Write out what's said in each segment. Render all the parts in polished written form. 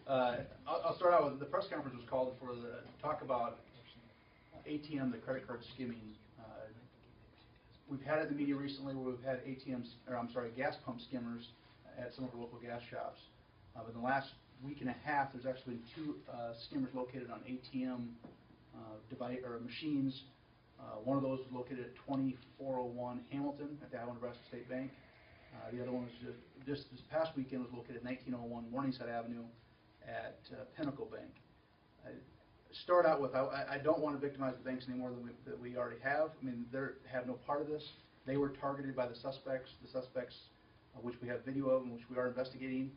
I'll start out with the press conference was called for the talk about ATM, the credit card skimming. We've had it in the media recently where we've had gas pump skimmers at some of our local gas shops. But in the last week and a half, there's actually been 2 skimmers located on ATM device or machines. One of those was located at 2401 Hamilton at the Iowa-Nebrasa State Bank. The other one was just this past weekend was located at 1901 Morningside Avenue at Pinnacle Bank. Start out with, I don't want to victimize the banks any more than we already have. I mean, they have no part of this. They were targeted by the suspects, which we have video of and which we are investigating.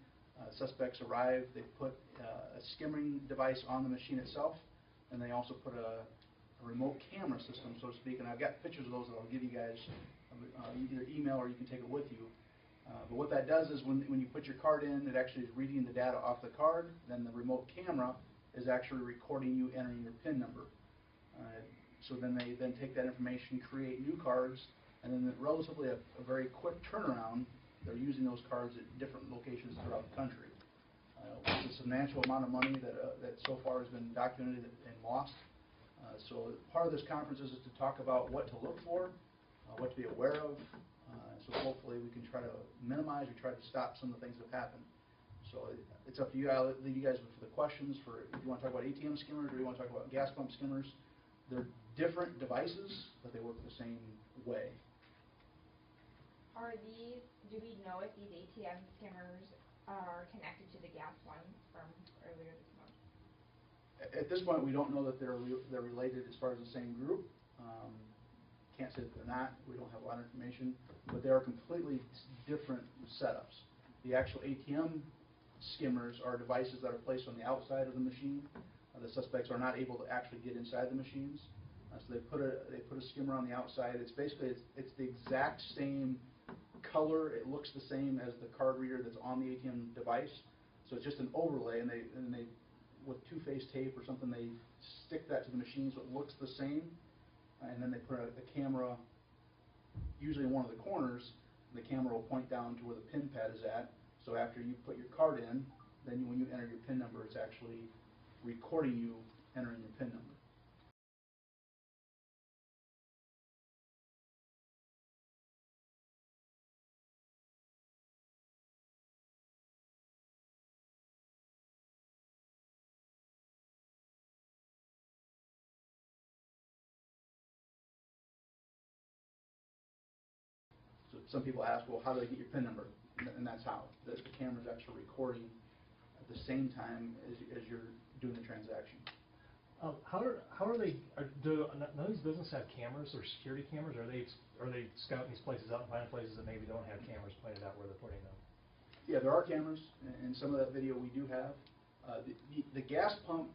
Suspects arrived, they put a skimming device on the machine itself, and they also put a remote camera system, so to speak, and I've got pictures of those that I'll give you guys either email or you can take it with you. But what that does is when you put your card in, it actually is reading the data off the card, then the remote camera is actually recording you entering your PIN number. So then they take that information, create new cards, and then relatively a very quick turnaround, they're using those cards at different locations throughout the country. It's a substantial amount of money that so far has been documented and lost. So part of this conference is to talk about what to look for, what to be aware of, so hopefully we can try to minimize or try to stop some of the things that have happened. So it's up to you. I'll leave you guys for the questions for if you want to talk about ATM skimmers or you want to talk about gas pump skimmers. They're different devices, but they work the same way. Do we know if these ATM skimmers are connected to the gas ones from earlier this month? At this point, we don't know that they're related as far as the same group. Can't say that they're not. We don't have a lot of information, but they are completely different setups. The actual ATM skimmers are devices that are placed on the outside of the machine. The suspects are not able to actually get inside the machines, so they put a skimmer on the outside. It's basically it's the exact same color. It looks the same as the card reader that's on the ATM device. So it's just an overlay, and they with 2-phase tape or something, they stick that to the machine so it looks the same. And then they put a camera, usually in one of the corners. The camera will point down to where the PIN pad is at. So after you put your card in, then when you enter your PIN number, it's actually recording you entering your PIN number. Some people ask, well, how do they get your PIN number? And that's how. The camera's actually recording at the same time as you're doing the transaction. How are they? Do none of these businesses have cameras or security cameras? Or are they scouting these places out and finding places that maybe don't have cameras pointed out where they're putting them? Yeah, there are cameras, and some of that video we do have. The gas pump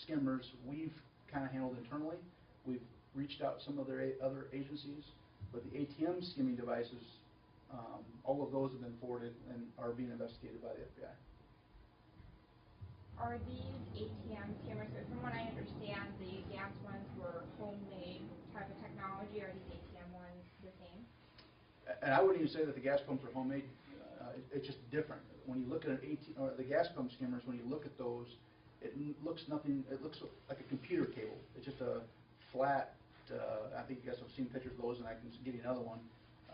skimmers we've kind of handled internally. We've reached out to some of their other agencies. But the ATM skimming devices, all of those have been forwarded and are being investigated by the FBI. Are these ATM skimmers, so from what I understand, the gas ones were homemade type of technology? Are these ATM ones the same? And I wouldn't even say that the gas pumps are homemade. It's just different. When you look at the gas pump skimmers, when you look at those, it looks like a computer cable. It's just a flat. I think you guys have seen pictures of those, and I can give you another one,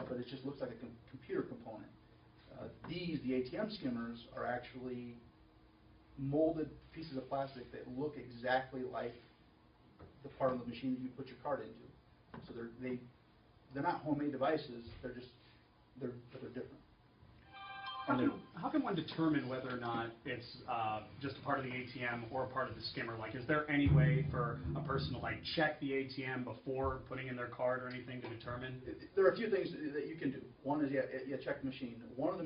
but it just looks like a computer component. The ATM skimmers are actually molded pieces of plastic that look exactly like the part of the machine that you put your card into. So they're not homemade devices. But they're different. How can one determine whether or not it's just a part of the ATM or a part of the skimmer? Like, is there any way for a person to check the ATM before putting in their card or anything to determine? There are a few things that you can do. One is you check the machine. One of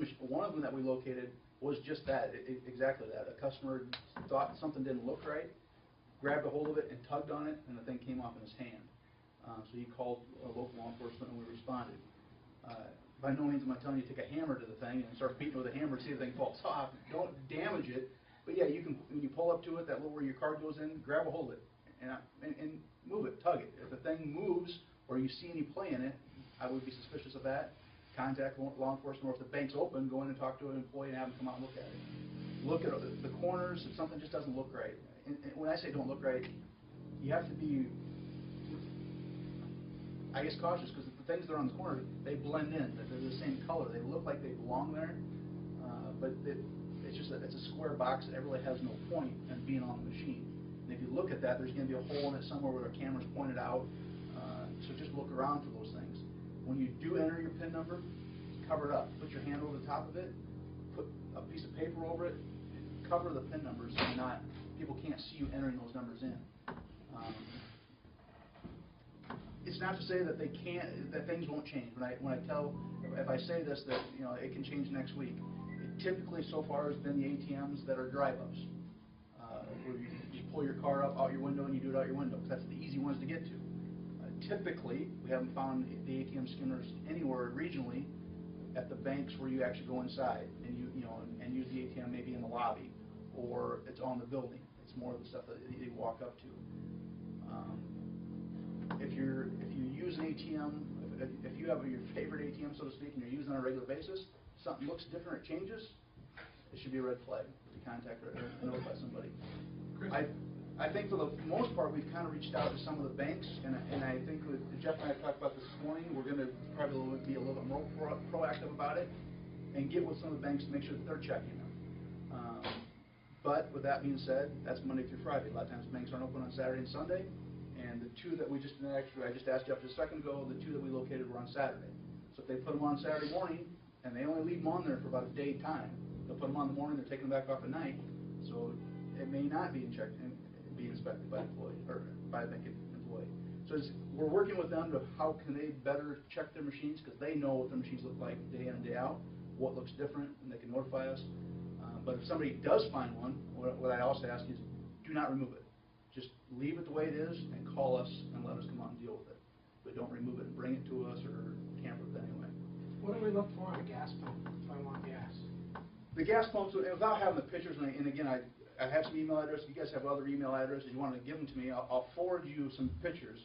them that we located was just that, exactly that. A customer thought something didn't look right, grabbed a hold of it and tugged on it, and the thing came off in his hand. So he called local law enforcement, and we responded. By no means am I telling you to take a hammer to the thing and start beating it with a hammer to see if the thing falls off. Don't damage it. But yeah, you can, when you pull up to it, that little where your card goes in, grab a hold of it and move it, tug it. If the thing moves or you see any play in it, I would be suspicious of that. Contact law enforcement, or if the bank's open, go in and talk to an employee and have them come out and look at it. look at the corners, if something just doesn't look right. And when I say don't look right, you have to be, I guess, cautious, because the things that are on the corner, they blend in. They're the same color. They look like they belong there, but it's a square box that really has no point in being on the machine. And if you look at that, there's going to be a hole in it somewhere where the camera's pointed out. So just look around for those things. When you do enter your PIN number, cover it up. Put your hand over the top of it. Put a piece of paper over it. Cover the PIN numbers so people can't see you entering those numbers in. It's not to say that that things won't change. If I say this, that it can change next week. It typically so far has been the ATMs that are drive-ups, where you just pull your car up out your window and you do it out your window, because that's the easy ones to get to. Typically, we haven't found the ATM skimmers anywhere regionally at the banks where you actually go inside and and use the ATM maybe in the lobby, or it's on the building. It's more of the stuff that you walk up to. If you use an ATM, if you have your favorite ATM, so to speak, and you're using it on a regular basis, something looks different or changes, it should be a red flag to contact or notify somebody. I think for the most part, we've kind of reached out to some of the banks, and I think Jeff and I talked about this morning, we're going to probably be a little bit more proactive about it and get with some of the banks to make sure that they're checking them. But with that being said, that's Monday through Friday. A lot of times banks aren't open on Saturday and Sunday, and the two that I just asked Jeff just a second ago, the two that we located were on Saturday. So if they put them on Saturday morning, and they only leave them on there for about a day time, they'll put them on in the morning, they're taking them back off at night, so it may not be be inspected by employee or by a bank employee. So we're working with them to how can they better check their machines, because they know what their machines look like day in and day out, what looks different, and they can notify us. But if somebody does find one, what I also ask is, do not remove it. Just leave it the way it is and call us and let us come out and deal with it. But don't remove it and bring it to us or tamper with it anyway. What do we look for on a gas pump if I want gas? The gas pumps, without having the pictures, and again, I have some email addresses. If you guys have other email addresses, you want to give them to me, I'll forward you some pictures.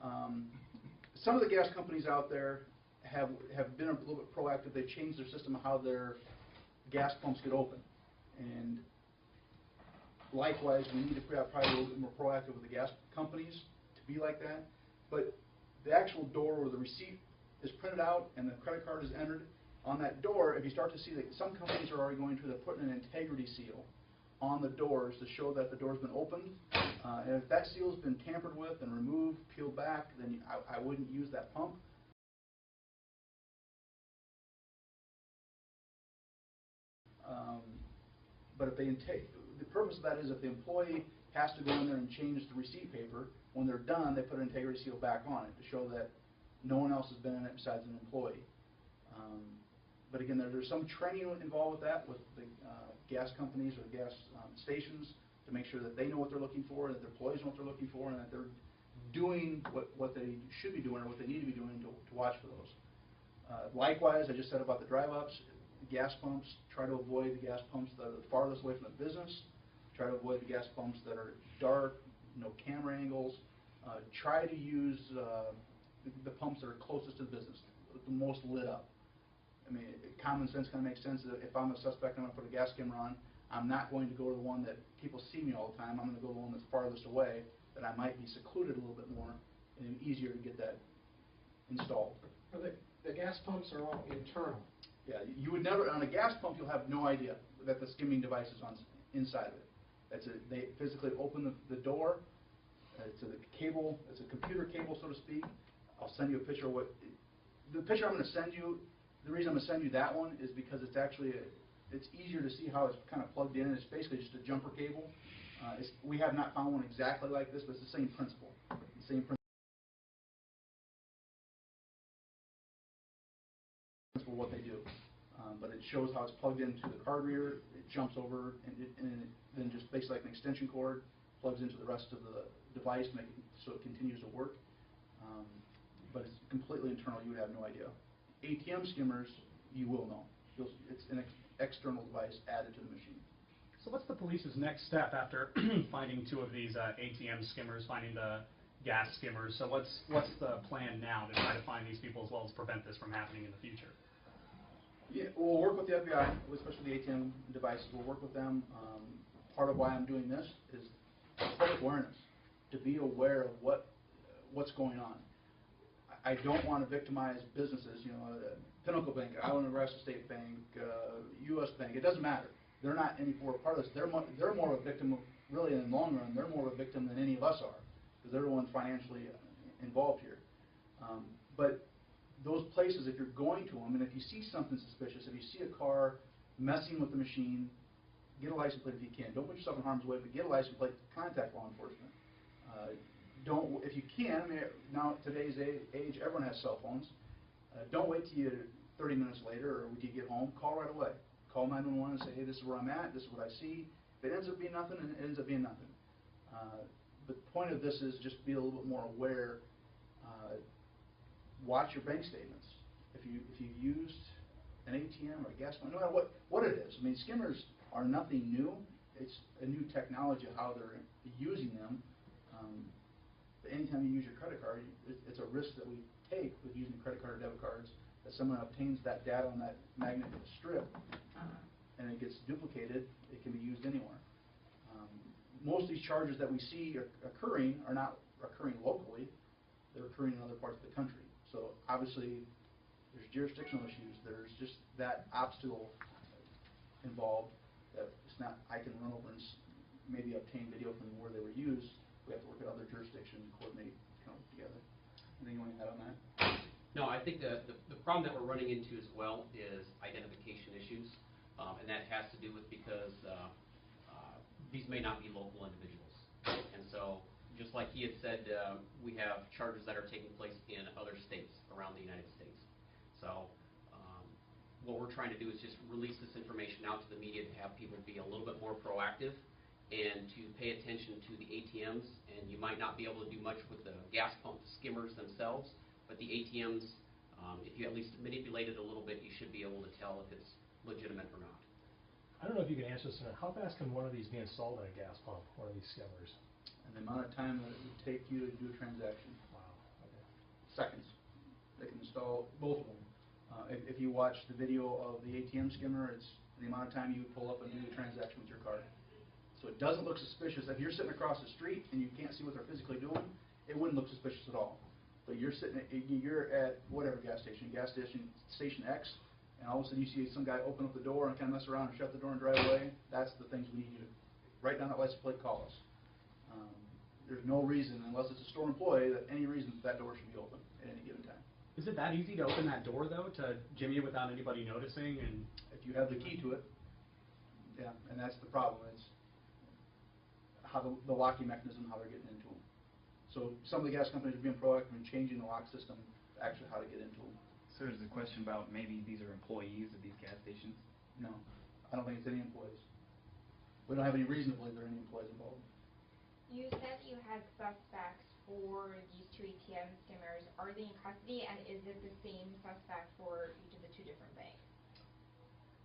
Some of the gas companies out there have been a little bit proactive. They've changed their system of how their gas pumps get open. And likewise, we need to probably a little bit more proactive with the gas companies to be like that. But the actual door where the receipt is printed out and the credit card is entered, on that door, if you start to see that some companies are already going through, they're putting an integrity seal on the doors to show that the door's been opened. And if that seal's been tampered with and removed, peeled back, then I wouldn't use that pump. But if the purpose of that is if the employee has to go in there and change the receipt paper, when they're done, they put an integrity seal back on it to show that no one else has been in it besides an employee. But again, there's some training involved with that, with the gas companies or the gas stations, to make sure that they know what they're looking for, that their employees know what they're looking for, and that they're doing what they should be doing or what they need to be doing to watch for those. Likewise, I just said about the drive-ups, gas pumps, try to avoid the gas pumps that are the farthest away from the business. Try to avoid the gas pumps that are dark, no camera angles. Try to use the pumps that are closest to the business, the most lit up. I mean, common sense kind of makes sense that if I'm a suspect and I'm going to put a gas skimmer on, I'm not going to go to the one that people see me all the time. I'm going to go to the one that's farthest away, that I might be secluded a little bit more, and easier to get that installed. The gas pumps are all internal. Yeah, you would never, on a gas pump, you'll have no idea that the skimming device is on inside of it. They physically open the door. It's a cable, it's a computer cable, so to speak. I'll send you a picture of the picture I'm going to send you. The reason I'm going to send you that one is because it's actually, it's easier to see how it's kind of plugged in. It's basically just a jumper cable. We have not found one exactly like this, but it's the same principle. The same principle what they do. But it shows how it's plugged into the card reader. It jumps over and then just basically like an extension cord plugs into the rest of the device, so it continues to work. But it's completely internal. You would have no idea. ATM skimmers, you will know. It's an external device added to the machine. So what's the police's next step after finding two of these ATM skimmers, finding the gas skimmers? So what's the plan now to try to find these people as well as prevent this from happening in the future? Yeah, we'll work with the FBI, especially the ATM devices. We'll work with them. Part of why I'm doing this is public awareness, to be aware of what's going on. I don't want to victimize businesses, you know, Pinnacle Bank, Iowa-Nebrasa State Bank, U.S. Bank, it doesn't matter. They're not any more part of this. They're more of a victim of, really in the long run, they're more of a victim than any of us are, because they're the ones financially involved here. But those places, if you're going to them, and if you see something suspicious, if you see a car messing with the machine, get a license plate if you can. Don't put yourself in harm's way, but get a license plate, contact law enforcement. If you can, I mean, now today's age, everyone has cell phones. Don't wait till 30 minutes later or when you get home, call right away. Call 911 and say, hey, this is where I'm at, this is what I see. If it ends up being nothing, and it ends up being nothing. But the point of this is just be a little bit more aware. Watch your bank statements. If you've used an ATM or a gas pump, no matter what it is. I mean, skimmers are nothing new. It's a new technology of how they're using them. But anytime you use your credit card, it's a risk that we take with using credit card or debit cards, that someone obtains that data on that magnetic strip and it gets duplicated. It can be used anywhere. Most of these charges that we see occurring are not occurring locally. They're occurring in other parts of the country. So obviously, there's jurisdictional issues. There's just that obstacle involved that it's not, I can run over and maybe obtain video from where they were used. We have to work at other jurisdictions and coordinate, come together. Anything you want to add on that? No, I think the problem that we're running into as well is identification issues, and that has to do with because these may not be local individuals. And so, just like he had said, we have charges that are taking place in other states around the United States. So what we're trying to do is just release this information out to the media to have people be a little bit more proactive and to pay attention to the ATMs. And you might not be able to do much with the gas pump skimmers themselves, but the ATMs, if you at least manipulate it a little bit, you should be able to tell if it's legitimate or not. I don't know if you can answer this, how fast can one of these be installed in a gas pump, one of these skimmers? And the amount of time that it would take you to do a transaction. Wow, okay. Seconds. They can install both of them. If you watch the video of the ATM skimmer, it's the amount of time you would pull up and do the transaction with your card. So it doesn't look suspicious. If you're sitting across the street and you can't see what they're physically doing, it wouldn't look suspicious at all. But you're you're at whatever gas station station X, and all of a sudden you see some guy open up the door and kind of mess around and shut the door and drive away. That's the things we need you to write down that license plate, call us. There's no reason, unless it's a store employee, that any reason that door should be open at any given time. Is it that easy to open that door, though, to jimmy it without anybody noticing? And If you have the key to it, yeah, and that's the problem. It's how the locking mechanism, how they're getting into them. So some of the gas companies are being proactive in changing the lock system, actually how to get into them. So there's a question about maybe these are employees of these gas stations? No, I don't think it's any employees. We don't have any reason to believe there are any employees involved. You said you had suspects for these two ATM skimmers. Are they in custody, and is it the same suspect for each of the two different banks?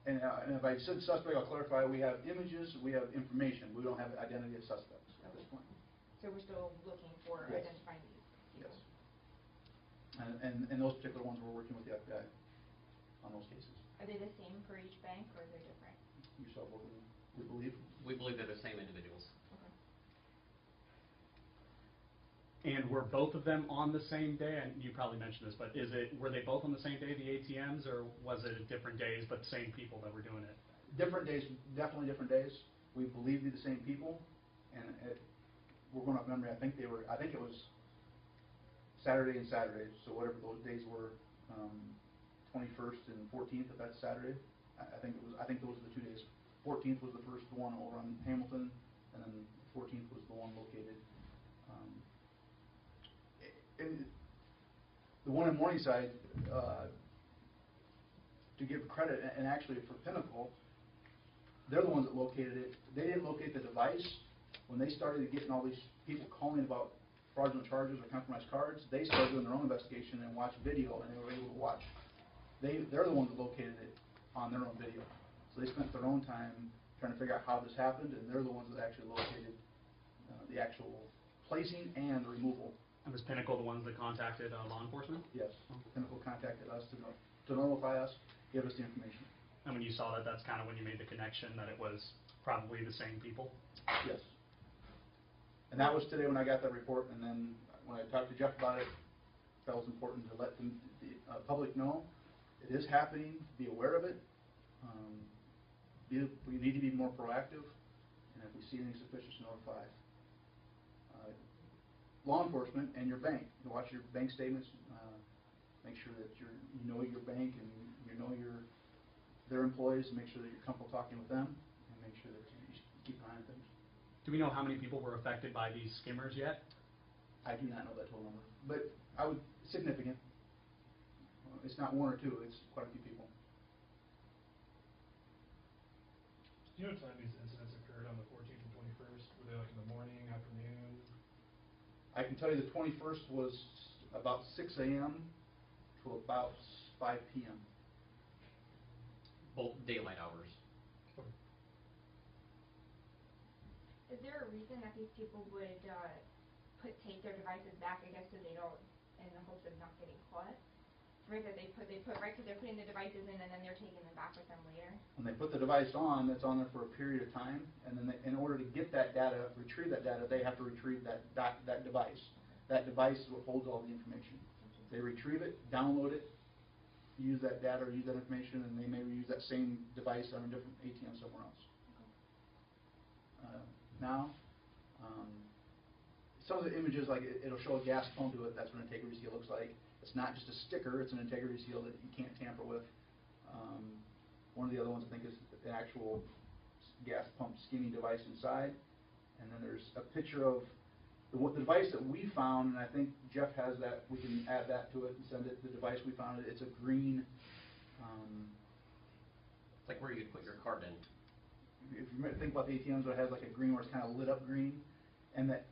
And if I said suspect, I'll clarify, we have images, we have information. We don't have identity of suspects at this point. So we're still looking for Yes. identifying these people? Yes. And those particular ones, we're working with the FBI on those cases. Are they the same for each bank, or are they different? You saw both of them, we believe. We believe they're the same individuals. And were both of them on the same day? And you probably mentioned this, but were they both on the same day, the ATMs, or was it different days, but same people that were doing it? Different days, definitely different days. We believe they're the same people, and we're going off memory. I think it was Saturday and Saturday. So whatever those days were, 21st and 14th, if that's Saturday. I think those are the 2 days. 14th was the first one over on Hamilton, and then 14th was the one located. And the one in Morningside, to give credit, and actually for Pinnacle, they're the ones that located it. They didn't locate the device. When they started getting all these people calling about fraudulent charges or compromised cards, they started doing their own investigation and watched video, and they were able to watch. They're the ones that located it on their own video. So they spent their own time trying to figure out how this happened, and they're the ones that actually located the actual placing and the removal. And was Pinnacle the ones that contacted law enforcement? Yes, Pinnacle contacted us to notify us, give us the information. And when you saw that, that's kind of when you made the connection that it was probably the same people? Yes. And that was today when I got that report, and then when I talked to Jeff about it, felt it was important to let the public know it is happening, be aware of it. We need to be more proactive, and if we see anything suspicious, notify law enforcement and your bank. You watch your bank statements, make sure that you know your bank and you know their employees, and make sure that you're comfortable talking with them, and make sure that you keep an eye on things. Do we know how many people were affected by these skimmers yet? I do not know that total number, but significant. It's not one or two, it's quite a few people. Do you know what time these incidents occurred on the 14th and 21st? Were they like in the morning, afternoon? I can tell you the 21st was about 6 a.m. to about 5 p.m. Both daylight hours. Is there a reason that these people would take their devices back, I guess, so they don't, in the hopes of not getting caught? Right, that they put right, because they're putting the devices in and then they're taking them back with them later? When they put the device on, that's on there for a period of time, and then in order to get that data, retrieve that data, they have to retrieve that device. That device is what holds all the information. They retrieve it, download it, use that data or use that information, and they may reuse that same device on a different ATM somewhere else. Now, some of the images, like it'll show a gas pump to it, that's what an integrity seal looks like. It's not just a sticker, it's an integrity seal that you can't tamper with. One of the other ones I think is an actual gas pump skimming device inside. And then there's a picture of the device that we found, and I think Jeff has that, we can add that to it and send it, the device we found, it's a green. It's like where you put your card in. If you think about the ATMs, it has like a green where it's kind of lit up green. And that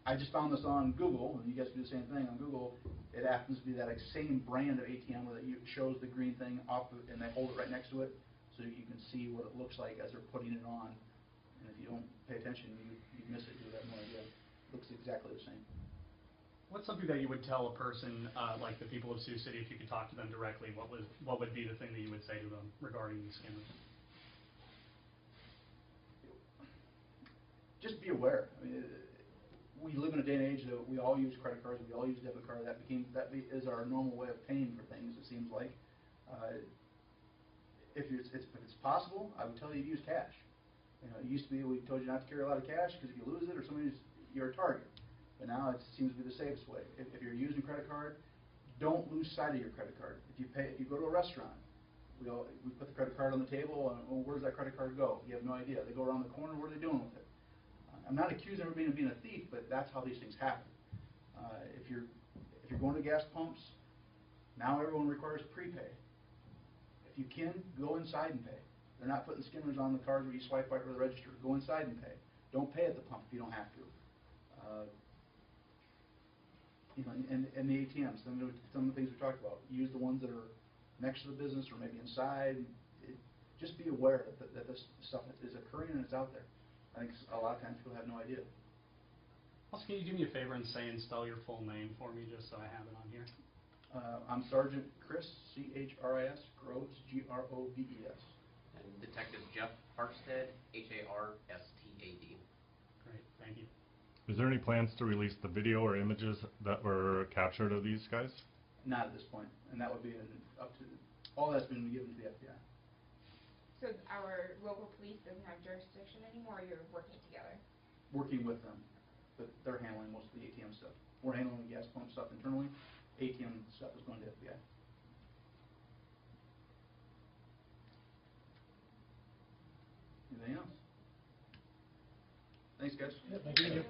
I just found this on Google, and you guys can do the same thing on Google. It happens to be that same brand of ATM where it shows the green thing off, and they hold it right next to it, so you can see what it looks like as they're putting it on. And if you don't pay attention, you miss it. You have no idea. It looks exactly the same. What's something that you would tell a person, like the people of Sioux City, if you could talk to them directly, what would be the thing that you would say to them regarding these skimmers? Just be aware. I mean, we live in a day and age that we all use credit cards, we all use debit cards. That is our normal way of paying for things, it seems like. If it's possible, I would tell you to use cash. You know, it used to be we told you not to carry a lot of cash because if you lose it or you're a target. But now it seems to be the safest way. If you're using a credit card, don't lose sight of your credit card. If you go to a restaurant, we put the credit card on the table, and where does that credit card go? You have no idea. They go around the corner. What are they doing with it? I'm not accusing everybody of being a thief, but that's how these things happen. If you're going to gas pumps, now everyone requires prepay. If you can, go inside and pay. They're not putting skimmers on the cards where you swipe right or the register. Go inside and pay. Don't pay at the pump if you don't have to. You know, and the ATMs, some of the things we talked about. Use the ones that are next to the business or maybe inside. Just be aware that this stuff is occurring and it's out there. I think a lot of times people have no idea. Also, can you do me a favor and spell your full name for me, just so I have it on here? I'm Sergeant Chris, C-H-R-I-S, Groves, G-R-O-V-E-S. And Detective Jeff Harstad, H-A-R-S-T-A-D. Great, thank you. Is there any plans to release the video or images that were captured of these guys? Not at this point, and that would be up to, all that's been given to the FBI. So our local police doesn't have jurisdiction anymore, or you're working together? Working with them, but they're handling most of the ATM stuff. We're handling the gas pump stuff internally. ATM stuff is going to FBI. Anything else? Thanks, guys. Yeah, thank you.